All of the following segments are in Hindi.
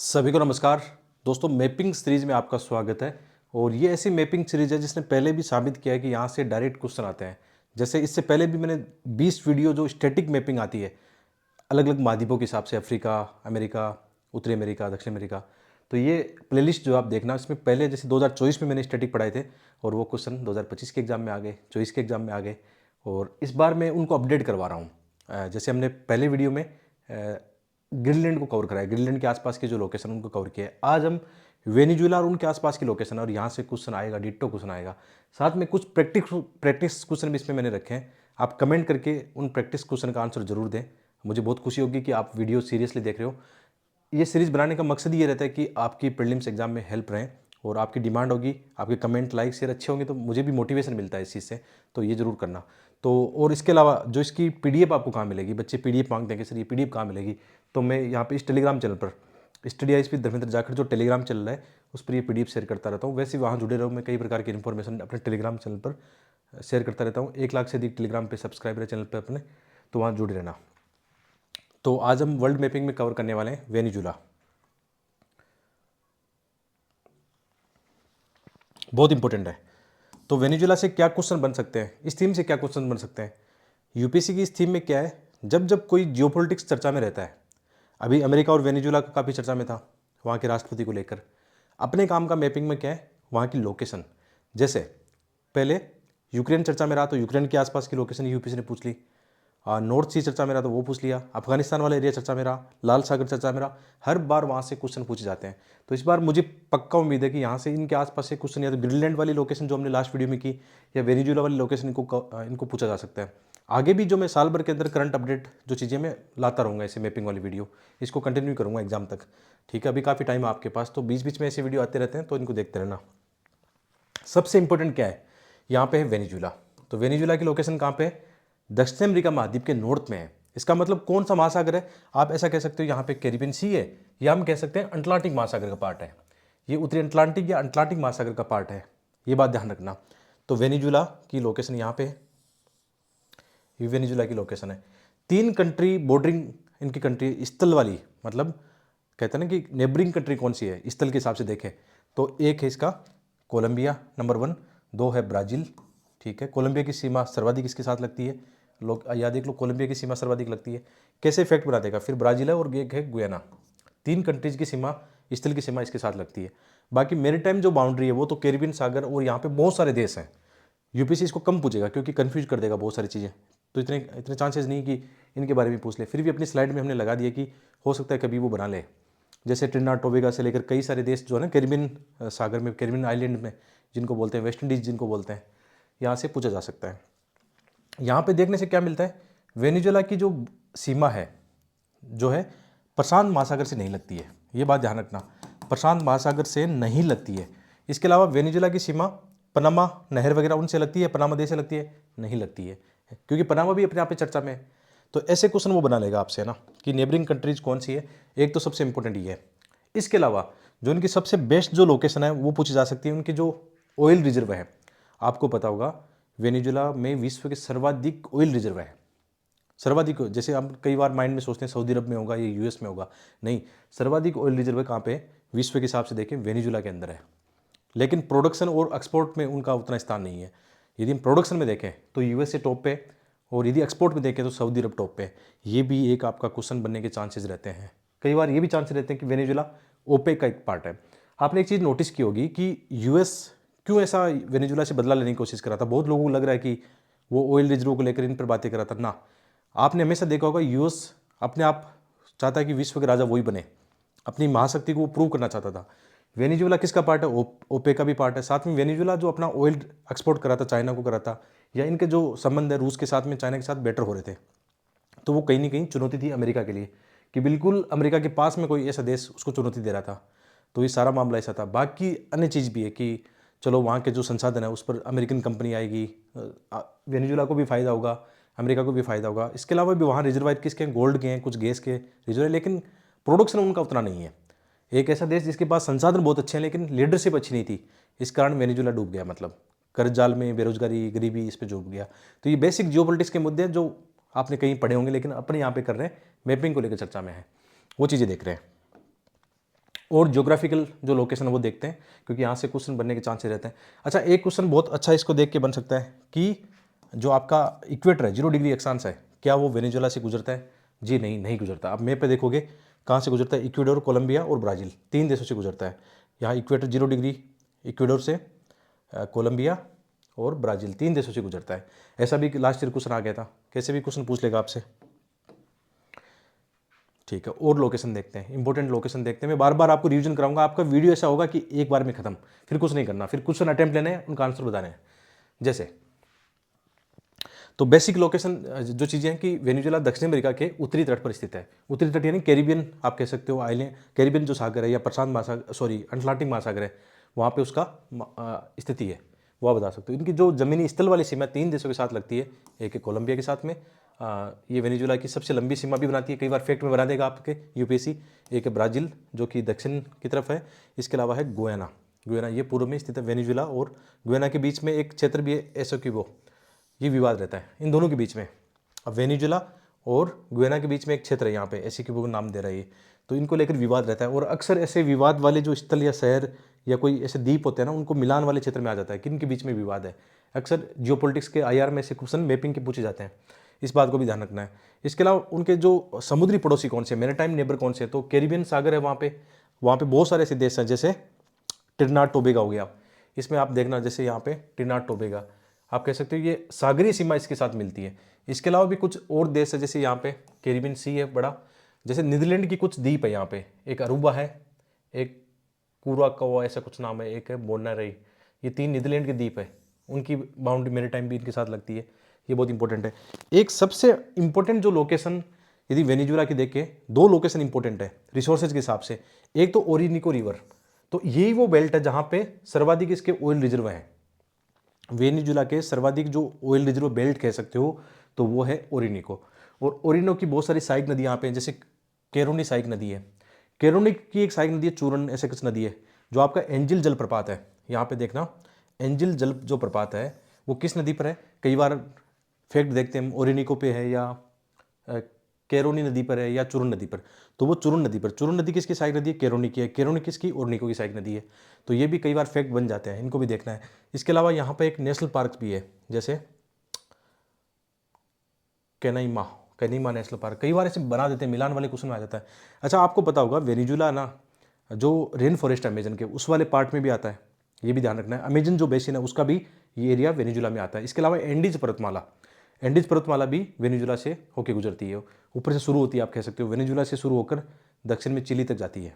सभी को नमस्कार दोस्तों। मैपिंग सीरीज में आपका स्वागत है। और ये ऐसी मैपिंग सीरीज है जिसने पहले भी साबित किया है कि यहाँ से डायरेक्ट क्वेश्चन आते हैं। जैसे इससे पहले भी मैंने 20 वीडियो जो स्टैटिक मैपिंग आती है अलग अलग महाद्वीपों के हिसाब से, अफ्रीका, अमेरिका, उत्तरी अमेरिका, दक्षिण अमेरिका, तो ये प्लेलिस्ट जो आप देखना, इसमें पहले जैसे 2024 में मैंने स्टैटिक पढ़ाए थे और वो क्वेश्चन 2025 के एग्जाम में आ गए, 24 के एग्जाम में आ गए। और इस बार मैं उनको अपडेट करवा रहा हूँ। जैसे हमने पहले वीडियो में ग्रीनलैंड को कवर करा है, ग्रीनलैंड के आसपास के जो लोकेशन उनको कवर किया है। आज हम वेनिजुला और उनके आसपास की लोकेशन और यहाँ से क्वेश्चन आएगा, डिट्टो क्वेश्चन आएगा। साथ में कुछ प्रैक्टिस क्वेश्चन भी इसमें मैंने रखे हैं। आप कमेंट करके उन प्रैक्टिस क्वेश्चन का आंसर जरूर दें। मुझे बहुत खुशी होगी कि आप वीडियो सीरियसली देख रहे हो। ये सीरीज़ बनाने का मकसद ये रहता है कि आपकी प्रीलिम्स एग्जाम में हेल्प रहें, और आपकी डिमांड होगी, आपके कमेंट, लाइक, शेयर अच्छे होंगे तो मुझे भी मोटिवेशन मिलता है इस चीज़ से। तो ये ज़रूर करना। तो और इसके अलावा जो इसकी पीडीएफ आपको कहाँ मिलेगी, बच्चे पीडीएफ मांगते हैं कि सर ये पीडीएफ कहाँ मिलेगी, तो मैं यहाँ पे इस टेलीग्राम चैनल पर study eyes with Dharmendra Jakhar जो टेलीग्राम चैनल है उस पर ये पीडीएफ शेयर करता रहता हूँ। वैसे वहाँ जुड़े रहो, मैं कई प्रकार की इन्फॉर्मेशन अपने टेलीग्राम चैनल पर शेयर करता रहता हूँ। 1 लाख से अधिक टेलीग्राम पे सब्सक्राइबर है चैनल पर अपने, तो वहाँ जुड़े रहना। तो आज हम वर्ल्ड मैपिंग में कवर करने वाले हैं वेनिजुला। बहुत इंपॉर्टेंट है। तो वेनेजुला से क्या क्वेश्चन बन सकते हैं, इस थीम से क्या क्वेश्चन बन सकते हैं। यूपीएससी की इस थीम में क्या है, जब जब कोई जियोपॉलिटिक्स चर्चा में रहता है, अभी अमेरिका और वेनेजुला का काफ़ी चर्चा में था वहाँ के राष्ट्रपति को लेकर। अपने काम का मैपिंग में क्या है, वहाँ की लोकेशन। जैसे पहले यूक्रेन चर्चा में रहा तो यूक्रेन के आसपास की लोकेशन यूपीएससी ने पूछ ली। नॉर्थ सी चर्चा में रहा तो वो पूछ लिया। अफगानिस्तान वाला एरिया चर्चा में रहा, लाल सागर चर्चा में रहा। हर बार वहाँ से क्वेश्चन पूछे जाते हैं। तो इस बार मुझे पक्का उम्मीद है कि यहाँ से इनके आसपास से क्वेश्चन, या तो ग्रीनलैंड वाली लोकेशन जो हमने लास्ट वीडियो में की, या वेनिजुला वाली लोकेशन इनको पूछा जा सकता है। आगे भी जो मैं साल भर के अंदर करंट अपडेट जो चीज़ें मैं लाता रहूँगा, ऐसे मैपिंग वाली वीडियो, इसको कंटिन्यू करूँगा एग्जाम तक। ठीक है, अभी काफ़ी टाइम है आपके पास, तो बीच बीच में ऐसे वीडियो आते रहते हैं, तो इनको देखते रहना। सबसे इंपॉर्टेंट क्या है, यहाँ पे है वेनिजुला। तो वेनिजुला की लोकेशन कहाँ पे है, दक्षिण अमेरिका महाद्वीप के नॉर्थ में है। इसका मतलब कौन सा महासागर है, आप ऐसा कह सकते हो यहाँ पे कैरिबियन सी है, या हम कह सकते हैं अटलांटिक महासागर का पार्ट है। ये उत्तरी अटलांटिक या अटलांटिक महासागर का पार्ट है, ये बात ध्यान रखना। तो वेनिजुला की लोकेशन यहाँ पे है, ये वेनिजुला की लोकेशन है। 3 कंट्री बॉर्डरिंग इनकी कंट्री स्थल वाली, मतलब कहते हैं ना कि नेबरिंग कंट्री कौन सी है स्थल के हिसाब से देखें, तो एक है इसका कोलंबिया नंबर 1, 2 है ब्राज़ील। ठीक है, कोलंबिया की सीमा सर्वाधिक इसके साथ लगती है। लोग याद देख लो, कोलंबिया की सीमा सर्वाधिक लगती है। कैसे इफेक्ट बना देगा, फिर ब्राज़ील है और एक है गुयाना। 3 कंट्रीज की सीमा, स्थल की सीमा इसके साथ लगती है। बाकी मेरीटाइम जो बाउंड्री है वो तो कैरिबियन सागर, और यहाँ पे बहुत सारे देश हैं। यूपीएससी इसको कम पूछेगा क्योंकि कंफ्यूज कर देगा बहुत सारी चीज़ें, तो इतने इतने चांसेस नहीं कि इनके बारे में पूछ ले। फिर भी अपनी स्लाइड में हमने लगा दिया कि हो सकता है कभी वो बना ले। जैसे ट्रिनिडाद टोबैगो से लेकर कई सारे देश जो है ना कैरिबियन सागर में, कैरिबियन आइलैंड में, जिनको बोलते हैं वेस्ट इंडीज जिनको बोलते हैं, यहाँ से पूछा जा सकता है। यहाँ पे देखने से क्या मिलता है, वेनेजुला की जो सीमा है जो है प्रशांत महासागर से नहीं लगती है, ये बात ध्यान रखना, प्रशांत महासागर से नहीं लगती है। इसके अलावा वेनेजुला की सीमा पनामा नहर वगैरह उनसे लगती है, पनामा देश से लगती है, नहीं लगती है, क्योंकि पनामा भी अपने आप में चर्चा में है। तो ऐसे क्वेश्चन वो बना लेगा आपसे ना कि नेबरिंग कंट्रीज कौन सी है, एक तो सबसे इंपॉर्टेंट ये है। इसके अलावा जो उनकी सबसे बेस्ट जो लोकेशन है वो पूछी जा सकती है, उनकी जो ऑयल रिजर्व है। आपको पता होगा वेनेजुला में विश्व के सर्वाधिक ऑयल रिजर्व है, सर्वाधिक। जैसे हम कई बार माइंड में सोचते हैं सऊदी अरब में होगा या यूएस में होगा, नहीं, सर्वाधिक ऑयल रिजर्व है कहाँ पे, विश्व के हिसाब से देखें वेनेजुला के अंदर है। लेकिन प्रोडक्शन और एक्सपोर्ट में उनका उतना स्थान नहीं है। यदि हम प्रोडक्शन में देखें तो यूएसए टॉप पे, और यदि एक्सपोर्ट में देखें तो सऊदी अरब टॉप पे। ये भी एक आपका क्वेश्चन बनने के चांसेस रहते हैं। कई बार ये भी चांसेस रहते हैं कि वेनेजुला ओपेक का एक पार्ट है। आपने एक चीज़ नोटिस की होगी कि यूएस क्यों ऐसा वेनेजुला से बदला लेने की कोशिश कर रहा था। बहुत लोगों को लग रहा है कि वो ऑयल रिजर्व को लेकर इन पर बातें कर रहा था ना। आपने हमेशा देखा होगा यूएस अपने आप चाहता है कि विश्व के राजा वही बने, अपनी महाशक्ति को प्रूव करना चाहता था। वेनेजुला किसका पार्ट है, ओपेक का भी पार्ट है। साथ में वेनेजुला जो अपना ऑयल एक्सपोर्ट करा था, चाइना को करा था, या इनके जो संबंध है रूस के साथ में, चाइना के साथ बेटर हो रहे थे, तो वो कहीं ना कहीं चुनौती थी अमेरिका के लिए, कि बिल्कुल अमेरिका के पास में कोई ऐसा देश उसको चुनौती दे रहा था। तो ये सारा मामला ऐसा था। बाकी अन्य चीज़ भी है कि चलो वहाँ के जो संसाधन है उस पर अमेरिकन कंपनी आएगी, वेनेजुला को भी फ़ायदा होगा, अमेरिका को भी फ़ायदा होगा। इसके अलावा भी वहाँ रिजर्वायर किसके हैं, गोल्ड के हैं, कुछ गैस के रिजर्वायर, लेकिन प्रोडक्शन उनका उतना नहीं है। एक ऐसा देश जिसके पास संसाधन बहुत अच्छे हैं लेकिन लीडरशिप अच्छी नहीं थी, इस कारण वेनेजुला डूब गया, मतलब कर्ज जाल में, बेरोजगारी, गरीबी, इस पर डूब गया। तो ये बेसिक जियोपॉलिटिक्स के मुद्दे हैं जो आपने कहीं पढ़े होंगे, लेकिन अपने यहाँ पे कर रहे हैं, मैपिंग को लेकर चर्चा में है, वो चीज़ें देख रहे हैं। और ज्योग्राफिकल जो लोकेशन है वो देखते हैं, क्योंकि यहाँ से क्वेश्चन बनने के चांसेस रहते हैं। अच्छा, एक क्वेश्चन बहुत अच्छा इसको देख के बन सकता है कि जो आपका इक्वेटर है 0 डिग्री अक्षांश है, क्या वो वेनेजुएला से गुजरता है? जी नहीं, नहीं गुजरता। आप मैप पे देखोगे कहाँ से गुजरता है, इक्वेडोर, कोलंबिया और ब्राज़ील, 3 देशों से गुजरता है। यहाँ इक्वेटर 0 डिग्री इक्वेडोर से, कोलंबिया और ब्राज़ील, 3 देशों से गुजरता है। ऐसा भी लास्ट ईयर क्वेश्चन आ गया था, कैसे भी क्वेश्चन पूछ लेगा आपसे। ठीक है, और लोकेशन देखते हैं, इंपॉर्टेंट लोकेशन देखते हैं। मैं बार बार आपको रिवीजन कराऊंगा, आपका वीडियो ऐसा होगा कि एक बार में खत्म, फिर कुछ नहीं करना, फिर क्वेश्चन अटेम्प्ट लेने हैं, उनका आंसर बताने हैं। जैसे तो बेसिक लोकेशन जो चीज़ें हैं कि वेनेजुएला दक्षिण अमेरिका के उत्तरी तट पर स्थित है। उत्तरी तट यानी कैरिबियन आप कह सकते हो, आइलैंड कैरिबियन जो सागर है या प्रशांत महासागर, सॉरी अटलांटिक महासागर है, वहाँ पे उसका स्थिति है, वो आप बता सकते हो। इनकी जो जमीनी स्थल वाली सीमा 3 देशों के साथ लगती है, एक है कोलंबिया के साथ में, ये वेनेजुएला की सबसे लंबी सीमा भी बनाती है, कई बार फैक्ट में बना देगा आपके यूपीएससी। एक है ब्राज़ील जो कि दक्षिण की तरफ है, इसके अलावा है गुयाना, गुयाना ये पूर्व में स्थित है। वेनेजुएला और गुयाना के बीच में एक क्षेत्र भी है एसोक्यूबो, ये विवाद रहता है इन दोनों के बीच में। अब वेनेजुएला और गुयाना के बीच में एक क्षेत्र है, यहाँ पे एसोक्यूबो नाम दे रहा है ये, तो इनको लेकर विवाद रहता है। और अक्सर ऐसे विवाद वाले जो स्थल या शहर या कोई ऐसे द्वीप होते हैं ना, उनको मिलान वाले क्षेत्र में आ जाता है कि इनके बीच में विवाद है। अक्सर जियोपॉलिटिक्स के आईआर में से क्वेश्चन मैपिंग के पूछे जाते हैं, इस बात को भी ध्यान रखना है। इसके अलावा उनके जो समुद्री पड़ोसी कौन से, मैरीटाइम नेबर कौन से, तो कैरिबियन सागर है वहाँ पे बहुत सारे ऐसे देश हैं, जैसे ट्रिनिडाद टोबैगो हो गया। इसमें आप देखना, जैसे यहाँ पे ट्रिनिडाद टोबैगो आप कह सकते हो, ये सागरीय सीमा इसके साथ मिलती है। इसके अलावा भी कुछ और देश है, जैसे यहाँ पे कैरिबियन सी है बड़ा, जैसे नीदरलैंड की कुछ द्वीप है यहाँ पे, एक अरूबा है, एक कुराकाओ ऐसा कुछ नाम है, एक है बोनारेई, ये 3 नीदरलैंड के द्वीप है, उनकी बाउंड्री मैरीटाइम भी इनके साथ लगती है। ये बहुत इंपॉर्टेंट है। एक सबसे इंपॉर्टेंट जो लोकेशन यदि वेनेजुएला की देखें, 2 लोकेशन इंपॉर्टेंट है रिसोर्सेज के हिसाब से। एक तो ओरिनिको रिवर, तो यही वो बेल्ट है जहाँ पे सर्वाधिक इसके ऑयल रिजर्व हैं। वेनेजुएला के सर्वाधिक जो ऑयल रिजर्व बेल्ट कह सकते हो, तो वो है ओरिनिको। और ओरिनो की बहुत सारी सहायक नदी यहाँ पे, जैसे केरोनी सहायक नदी है, केरोनी की एक सहायक नदी है चूरन, ऐसे कुछ नदी है। जो आपका एंजिल जलप्रपात है, यहाँ पे देखना, एंजिल जल जो प्रपात है वो किस नदी पर है? कई बार फैक्ट देखते हैं ओरिनिको पे है या केरोनी नदी पर है या चुरुन नदी पर, तो वो चुरुन नदी पर। चुरुन नदी किसकी सहायक नदी है? केरोनी की है। केरोनी किसकी? ओरिनिको की सहायक नदी है। तो ये भी कई बार फैक्ट बन जाते हैं, इनको भी देखना है। इसके अलावा यहाँ पे एक नेशनल पार्क भी है, जैसे कैनीमा नेशनल पार्क, कई बार ऐसे बना देते हैं, मिलान वाले क्वेश्चन में आ जाता है। अच्छा, आपको पता होगा वेनेजुएला ना जो रेन फॉरेस्ट है अमेजन के, उस वाले पार्ट में भी आता है, ये भी ध्यान रखना है। अमेजन जो बेसिन है उसका भी ये एरिया वेनेजुएला में आता है। इसके अलावा एंडीज पर्वतमाला भी वेनेजुएला से होकर गुजरती है, ऊपर से शुरू होती है, आप कह सकते हो वेनेजुएला से शुरू होकर दक्षिण में चिली तक जाती है।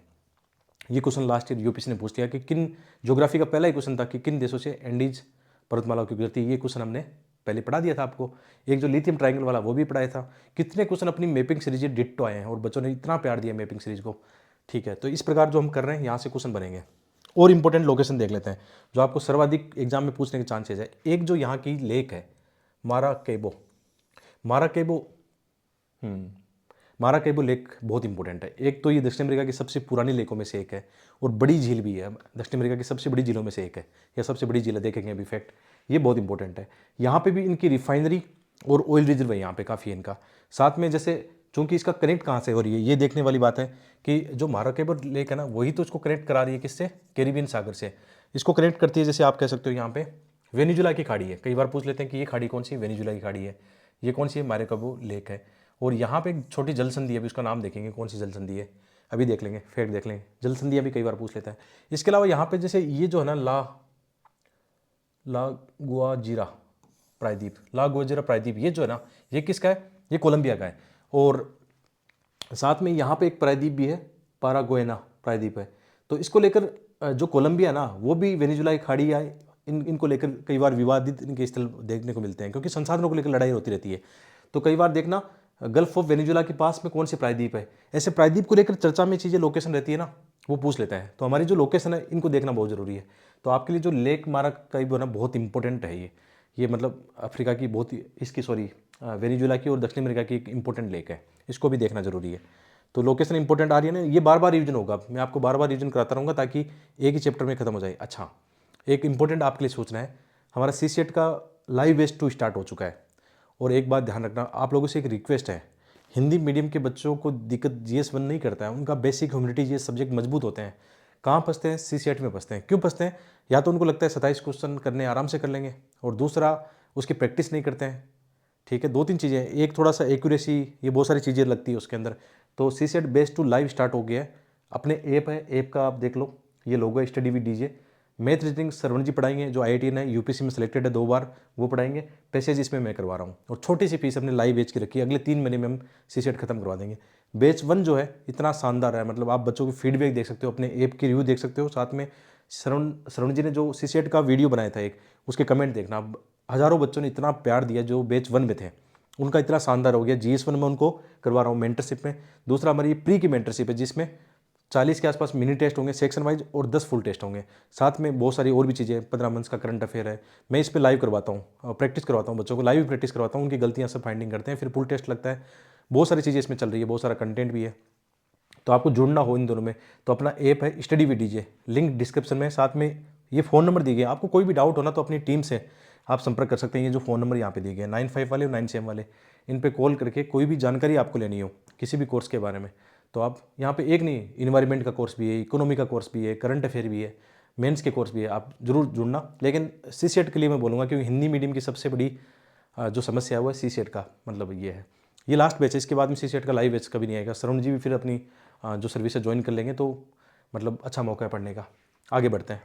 ये क्वेश्चन लास्ट ईयर यूपीएससी ने पूछ लिया कि किन, ज्योग्राफी का पहला ही क्वेश्चन था कि किन देशों से एंडीज पर्वतमाला होकर गुजरती है। ये क्वेश्चन हमने पहले पढ़ा दिया था आपको। एक जो लिथियम ट्रायंगल वाला वो भी पढ़ाया था। कितने क्वेश्चन अपनी मैपिंग सीरीज डिट्टो आए हैं और बच्चों ने इतना प्यार दिया मैपिंग सीरीज को। ठीक है, तो इस प्रकार जो हम कर रहे हैं यहाँ से क्वेश्चन बनेंगे। और इंपॉर्टेंट लोकेशन देख लेते हैं जो आपको सर्वाधिक एग्जाम में पूछने के चांसेस है। एक जो यहाँ की लेक है माराकेबो लेक बहुत इंपॉर्टेंट है। एक तो ये दक्षिण अमेरिका की सबसे पुरानी लेकों में से एक है और बड़ी झील भी है, दक्षिण अमेरिका की सबसे बड़ी झीलों में से एक है, या सबसे बड़ी झील है, देखेंगे अभी फैक्ट, ये बहुत इंपॉर्टेंट है। यहाँ पे भी इनकी रिफाइनरी और ऑयल रिजर्व है यहाँ पे काफ़ी इनका। साथ में जैसे चूंकि इसका कनेक्ट कहाँ से हो रही है, ये देखने वाली बात है कि जो माराकेबो लेक है ना, वही तो इसको कनेक्ट करा रही है किससे? कैरिबियन सागर से इसको कनेक्ट करती है। जैसे आप कह सकते हो यहाँ पे वेनेजुएला की खाड़ी है, कई बार पूछ लेते हैं कि ये खाड़ी कौन सी? वेनेजुएला की खाड़ी है। ये कौन सी है? माराकेबो लेक है। और यहाँ पे एक छोटी जल संधि है, अभी उसका नाम देखेंगे कौन सी जल संधि है, अभी देख लेंगे, फैक्ट देख लेंगे। जल संधि भी कई बार पूछ लेता है। इसके अलावा यहाँ पे जैसे ये जो है ना ला गुआजिरा प्रायद्वीप, ये जो है ना, ये किसका है? ये कोलंबिया का है। और साथ में यहाँ पे एक प्रायद्वीप भी है, पारागुएना प्रायद्वीप है। तो इसको लेकर जो कोलंबिया ना, वो भी वेनेजुएला की खाड़ी है, इनको लेकर कई बार विवादित इनके स्थल देखने को मिलते हैं, क्योंकि संसाधनों को लेकर लड़ाई होती रहती है। तो कई बार देखना गल्फ ऑफ वेनेजुएला के पास में कौन से प्रायद्वीप है, ऐसे प्रायद्वीप को लेकर चर्चा में चीज़ें लोकेशन रहती है ना, वो पूछ लेता है। तो हमारी जो लोकेशन है इनको देखना बहुत जरूरी है। तो आपके लिए जो लेक माराकैबो ना बहुत इंपॉर्टेंट है। ये मतलब अफ्रीका की बहुत इसकी वेनेजुएला की और दक्षिण अमेरिका की एक इंपॉर्टेंट लेक है, इसको भी देखना जरूरी है। तो लोकेशन इंपॉर्टेंट आ रही है ना, ये बार बार रिवीजन होगा, मैं आपको बार बार रिवीजन कराता रहूँगा ताकि एक ही चैप्टर में खत्म हो जाए। अच्छा, एक इंपॉर्टेंट आपके लिए सोचना है, हमारा सीसेट का लाइव बेस 2 स्टार्ट हो चुका है। और एक बात ध्यान रखना, आप लोगों से एक रिक्वेस्ट है, हिंदी मीडियम के बच्चों को दिक्कत GS1 नहीं करता है, उनका बेसिक ह्यूमैनिटी जीएस सब्जेक्ट मजबूत होते हैं। कहाँ फंसते हैं? CCET में फंसते हैं। क्यों फंसते हैं? या तो उनको लगता है 27 क्वेश्चन करने आराम से कर लेंगे, और दूसरा उसकी प्रैक्टिस नहीं करते हैं। ठीक है, 2-3 चीज़ें, एक थोड़ा सा एक्यूरेसी, ये बहुत सारी चीज़ें लगती है उसके अंदर। तो CCET based to live start हो गया है। अपने ऐप है, ऐप का आप देख लो, ये लोगो है study with DJ. Math reasoning Saravan ji पढ़ाएंगे, जो IITN है, UPSC में सेलेक्टेड है 2 बार, वो पढ़ाएंगे। पैसेज इसमें मैं करवा रहा हूँ, और छोटी सी फीस अपने लाइव बैच की रखी है। अगले 3 महीने में हम CCET खत्म करवा देंगे। बैच 1 जो है इतना शानदार है, मतलब आप बच्चों की फीडबैक देख सकते हो, अपने ऐप की रिव्यू देख सकते हो, साथ में श्रवण जी ने जो CCET का वीडियो बनाया था एक, उसके कमेंट देखना। हज़ारों बच्चों ने इतना प्यार दिया जो बैच 1 में थे, उनका इतना शानदार हो गया। GS1 में उनको करवा रहा हूँ मेंटरशिप में। दूसरा हमारी ये प्री की मेंटरशिप है, जिसमें 40 के आसपास मिनी टेस्ट होंगे सेक्शन वाइज, और 10 फुल टेस्ट होंगे। साथ में बहुत सारी और भी चीज़ें, 15 मंथ्स का करंट अफेयर है। मैं इस पर लाइव करवाता हूँ, प्रैक्टिस करवाता हूँ बच्चों को, लाइव प्रैक्टिस करवाता हूँ, उनकी गलतियाँ सब फाइंडिंग करते हैं, फिर फुल टेस्ट लगता है। बहुत सारी चीज़ें इसमें चल रही है, बहुत सारा कंटेंट भी है। तो आपको जुड़ना हो इन दोनों में तो अपना ऐप है study with DJ, link description में, साथ में ये फ़ोन नंबर दिए गए। आपको कोई भी डाउट हो ना तो अपनी टीम से आप संपर्क कर सकते हैं। ये जो फ़ोन नंबर यहाँ पे दिए गए 95 वाले और 97 वाले, इन पे कॉल करके कोई भी जानकारी आपको लेनी हो किसी भी कोर्स के बारे में, तो आप यहाँ पे एक नहीं, इन्वायरमेंट का कोर्स भी है, इकोनॉमी का कोर्स भी है, करंट अफेयर भी है, मेंस के कोर्स भी है, आप जरूर जुड़ना। लेकिन CCET के लिए मैं बोलूँगा, क्योंकि हिंदी मीडियम की सबसे बड़ी जो समस्या है वो है CCET का, मतलब ये है। ये लास्ट बैच है, इसके बाद में CCET का लाइव बैच कभी नहीं आएगा। श्रवण जी भी फिर अपनी जो सर्विस है ज्वाइन कर लेंगे, तो मतलब अच्छा मौका है पढ़ने का। आगे बढ़ते हैं।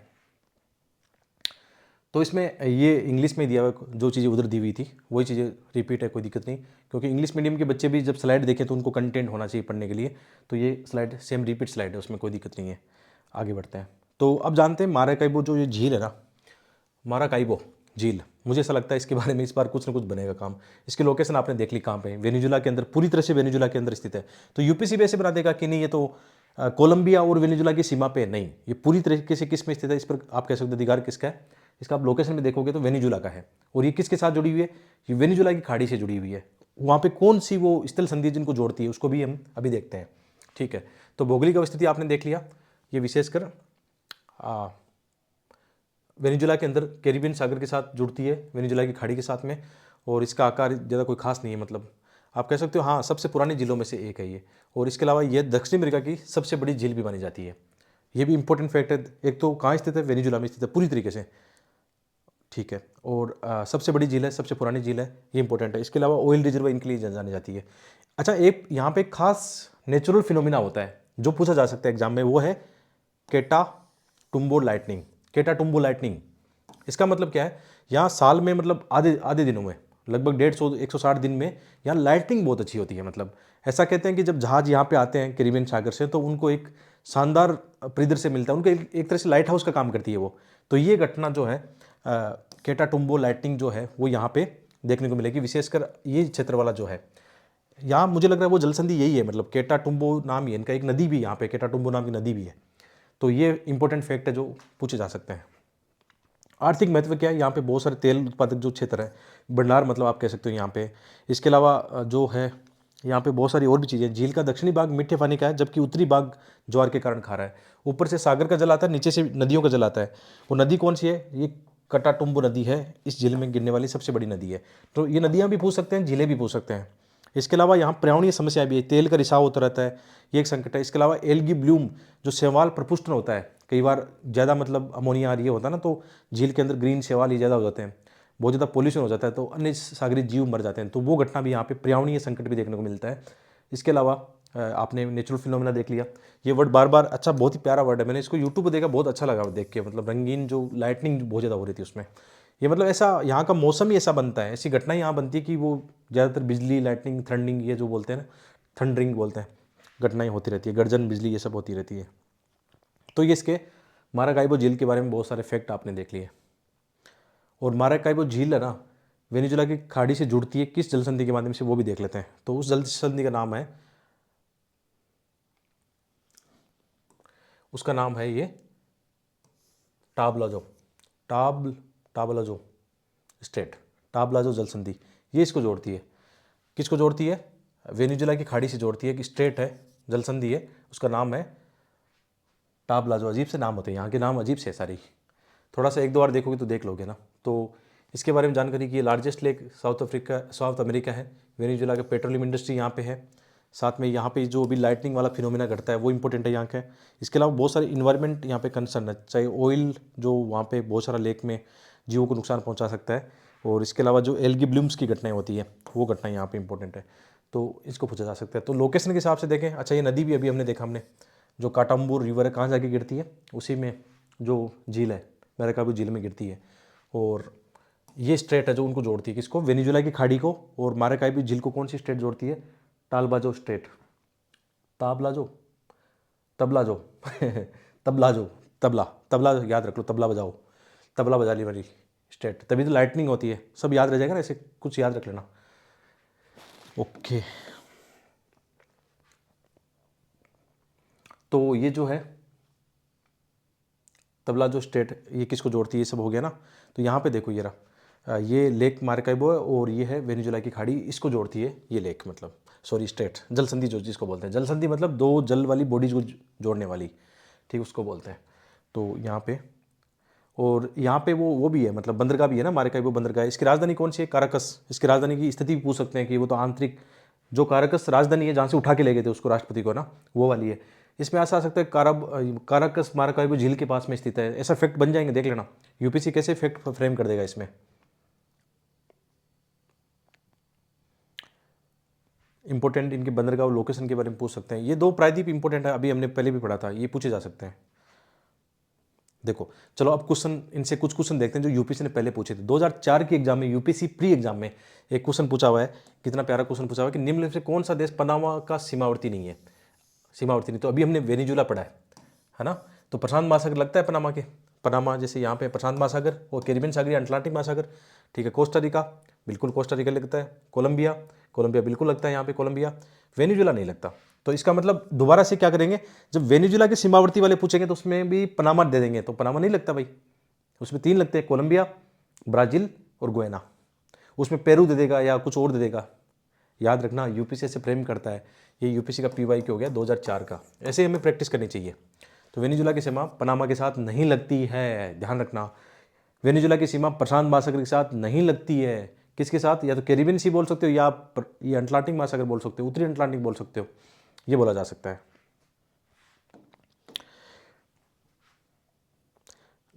तो इसमें ये इंग्लिश में दिया हुआ, जो चीज़ें उधर दी हुई थी वही चीज़ें रिपीट है, कोई दिक्कत नहीं, क्योंकि इंग्लिश मीडियम के बच्चे भी जब स्लाइड देखें तो उनको कंटेंट होना चाहिए पढ़ने के लिए। तो ये स्लाइड सेम रिपीट स्लाइड है, उसमें कोई दिक्कत नहीं है। आगे बढ़ते हैं। तो अब जानते हैं माराकाइबो जो ये झील है ना, माराकाइबो झील, मुझे ऐसा लगता है इसके बारे में इस बार कुछ ना कुछ बनेगा काम। इसकी लोकेशन आपने देख ली कहाँ पे, वेनेजुला के अंदर, पूरी तरह से वेनेजुला के अंदर स्थित है। तो UPSC भी ऐसे बना देगा कि नहीं ये तो कोलंबिया और वेनेजुला की सीमा पे नहीं, ये पूरी तरीके से किस में स्थित है, इस पर आप कह सकते हो अधिकार किसका है। इसका आप लोकेशन में देखोगे तो वेनेजुला का है। और ये किसके साथ जुड़ी हुई है? ये वेनेजुला की खाड़ी से जुड़ी हुई है। वहाँ पे कौन सी वो स्थल संधि जिनको जोड़ती है उसको भी हम अभी देखते हैं। ठीक है, तो भौगोलिक अवस्थिति आपने देख लिया। ये विशेषकर वेनेजुला के अंदर कैरिबियन सागर के साथ जुड़ती है, वेनेजुला की खाड़ी के साथ में। और इसका आकार ज़्यादा कोई खास नहीं है, मतलब आप कह सकते हो हाँ सबसे पुरानी झीलों में से एक है ये। और इसके अलावा ये दक्षिण अमेरिका की सबसे बड़ी झील भी मानी जाती है। ये भी इंपॉर्टेंट फैक्ट है। एक तो कहाँ स्थित है? वेनेजुला में स्थित है पूरी तरीके से। ठीक है, और सबसे बड़ी झील है, सबसे पुरानी झील है, ये इंपॉर्टेंट है। इसके अलावा ऑयल रिजर्व इनके लिए जानी जाती है। अच्छा, एक यहाँ पे खास नेचुरल फिनोमिना होता है जो पूछा जा सकता है एग्जाम में, वो है केटा टुम्बो लाइटनिंग। केटा टुम्बो लाइटनिंग, इसका मतलब क्या है? यहाँ साल में, मतलब आधे आधे दिनों में, लगभग 150-160 दिन में यहाँ लाइटनिंग बहुत अच्छी होती है। मतलब ऐसा कहते हैं कि जब जहाज यहाँ पे आते हैं कैरिबियन सागर से, तो उनको एक शानदार परिदृश्य मिलता है, उनके एक तरह से लाइट हाउस का काम करती है वो। तो ये घटना जो है केटा टुम्बो लाइटनिंग जो है वो यहाँ पे देखने को मिलेगी, विशेषकर ये क्षेत्र वाला जो है। यहाँ मुझे लग रहा है वो जलसंधि यही है, मतलब केटा टुम्बो नाम ही है इनका। एक नदी भी यहाँ पे केटा टुम्बो नाम की नदी भी है। तो ये इंपॉर्टेंट फैक्ट है जो पूछे जा सकते हैं। आर्थिक महत्व क्या है? यहाँ पे बहुत सारे तेल उत्पादक जो क्षेत्र है, भंडार मतलब आप कह सकते हो यहाँ पे। इसके अलावा जो है यहाँ पे बहुत सारी और भी चीज़ें। झील का दक्षिणी भाग मीठे पानी का है, जबकि उत्तरी भाग ज्वार के कारण खारा है। ऊपर से सागर का जल आता है, नीचे से नदियों का जल आता है। वो नदी कौन सी है? ये कटाटुम्बो नदी है, इस झील में गिरने वाली सबसे बड़ी नदी है। तो ये नदियाँ भी पूछ सकते हैं, झीलें भी पूछ सकते हैं। इसके अलावा यहाँ पर्यावरणीय समस्या भी है, तेल का रिसाव होता रहता है, ये एक संकट है। इसके अलावा एल्गी ब्लूम, जो शैवाल प्रपुष्टन होता है, कई बार ज़्यादा मतलब अमोनिया ये होता है ना, तो झील के अंदर ग्रीन शैवाल ये ज़्यादा हो जाते हैं, बहुत ज़्यादा पोल्यूशन हो जाता है, तो अन्य सागरीय जीव मर जाते हैं। तो वो घटना भी यहाँ पे पर्यावरणीय संकट भी देखने को मिलता है। इसके अलावा आपने नेचुरल फिनोमेना देख लिया। ये वर्ड बार बार, अच्छा बहुत ही प्यारा वर्ड है, मैंने इसको यूट्यूब पर देखा, बहुत अच्छा लगा देख के। मतलब रंगीन जो लाइटनिंग बहुत ज़्यादा हो रही थी उसमें। ये मतलब ऐसा यहाँ का मौसम ही ऐसा बनता है, ऐसी घटनाएं यहाँ बनती है कि वो ज़्यादातर बिजली, लाइटनिंग, थंडिंग, ये जो बोलते हैं ना, थंडरिंग बोलते हैं, घटनाएं होती रहती है, गर्जन, बिजली, ये सब होती रहती है। तो ये इसके माराकाइबो झील के बारे में बहुत सारे फैक्ट आपने देख लिए। और माराकाइबो झील है ना, वेनेजुला की खाड़ी से जुड़ती है किस जल संधि के माध्यम से, वो भी देख लेते हैं। तो उस जल संधि का नाम है, उसका नाम है ये टाबलाजो, टाबलाजो स्टेट, टाबलाजो जल संधि। ये इसको जोड़ती है, किसको जोड़ती है? वेनेजुला की खाड़ी से जोड़ती है, कि स्टेट है, जल संधि है, उसका नाम है टाबलाजो। अजीब से नाम होते हैं यहाँ के, नाम अजीब से सारी। थोड़ा सा एक दो बार देखोगे तो देख लोगे ना। तो इसके बारे में जानकारी की, लार्जेस्ट लेक साउथ अमेरिका है। वेनेजुला का पेट्रोलियम इंडस्ट्री यहाँ पे है। साथ में यहाँ पे जो भी लाइटनिंग वाला फिनोमिना घटता है वो इंपॉर्टेंट है यहाँ का। इसके अलावा बहुत सारे इन्वायरमेंट यहाँ पे कंसर्न है, चाहे ऑयल जो वहाँ पे बहुत सारा लेक में जीवों को नुकसान पहुँचा सकता है, और इसके अलावा जो एल्गी ब्लूम्स की घटनाएं होती है वो घटनाएं यहाँ पे इंपॉर्टेंट है, तो इसको पूछा जा सकता है। तो लोकेशन के हिसाब से देखें, अच्छा ये नदी भी अभी हमने देखा, हमने जो काटाम्बूर रिवर है कहाँ जाके गिरती है, उसी में जो झील है मैराकाबू झील में गिरती है। और ये स्ट्रेट है जो उनको जोड़ती है, किसको, वेनेजुला की खाड़ी को और माराकाइबो झील को। कौन सी स्ट्रेट जोड़ती है, टालबाजो स्ट्रेट, ताबलाजो, तबलाजो तबलाजो, तबला तबला याद रख लो, तबला बजाओ, तबला बजाने वाली स्ट्रेट, तभी तो लाइटनिंग होती है। सब याद रह जाएगा ना, ऐसे कुछ याद रख लेना। ओके, तो ये जो है तबला जो स्टेट, ये किसको जोड़ती है, ये सब हो गया ना। तो यहाँ पे देखो ये रहा, ये लेक मार्काइबो है और ये है वेनेजुला की खाड़ी, इसको जोड़ती है ये लेक, मतलब सॉरी स्टेट, जल संधि जो जिसको बोलते हैं। जल संधि मतलब दो जल वाली बॉडीज को जोड़ने वाली, ठीक, उसको बोलते हैं। तो यहाँ पे, और यहाँ पे वो भी है, मतलब बंदरगाह भी है ना, मार्काइबो बंदरगाह। इसकी राजधानी कौन सी है, काराकस। इसकी राजधानी की स्थिति भी पूछ सकते हैं कि वो तो आंतरिक, जो काराकस राजधानी है जहाँ से उठा के ले गए थे उसको राष्ट्रपति को ना, वो वाली है। इसमें ऐसा आ सकता है काराकस मार्काइबो झील के पास में स्थित है, ऐसा फैक्ट बन जाएंगे, देख लेना यूपीसी कैसे फैक्ट फ्रेम कर देगा इसमें। इंपॉर्टेंट इनके बंदरगाह और लोकेशन के बारे में पूछ सकते हैं। ये दो प्रायद्वीप इंपॉर्टेंट है, अभी हमने पहले भी पढ़ा था, ये पूछे जा सकते हैं। देखो चलो अब क्वेश्चन, इनसे कुछ क्वेश्चन देखते हैं जो यूपीसी ने पहले पूछे थे। 2004 के एग्जाम में, यूपीसी प्री एग्जाम में एक क्वेश्चन पूछा हुआ है, कितना प्यारा क्वेश्चन पूछा हुआ है कि निम्नलिखित से कौन सा देश पनामा का सीमावर्ती नहीं है। सीमावर्ती नहीं, तो अभी हमने वेनेजुला पढ़ा है ना, तो प्रशांत महासागर लगता है पनामा के, पनामा जैसे यहाँ पे प्रशांत महासागर और कैरिबियन सागर या अटलांटिक महासागर, ठीक है। कोस्टा रिका, बिल्कुल कोस्टा रिका लगता है। कोलंबिया, कोलंबिया बिल्कुल लगता है यहाँ पे कोलंबिया। वेनेजुला नहीं लगता। तो इसका मतलब दोबारा से क्या करेंगे, जब वेनेजुला के सीमावर्ती वाले पूछेंगे तो उसमें भी पनामा दे देंगे, तो पनामा नहीं लगता भाई, उसमें तीन लगते हैं, कोलंबिया, ब्राजील और गोयना। उसमें पेरू दे देगा या कुछ और दे देगा, याद रखना यूपीसी से फ्रेम करता है। ये यूपीसी का पीवाई हो गया 2004 का, ऐसे ही हमें प्रैक्टिस करनी चाहिए। तो वेनेजुला की सीमा पनामा के साथ नहीं लगती है, ध्यान रखना। वेनेजुला की सीमा प्रशांत महासागर के साथ नहीं लगती है, किसके साथ, या तो कैरिबियन सी बोल सकते हो या ये अटलांटिक महासागर बोल सकते हो, उत्तरी अटलांटिक बोल सकते हो, ये बोला जा सकता है।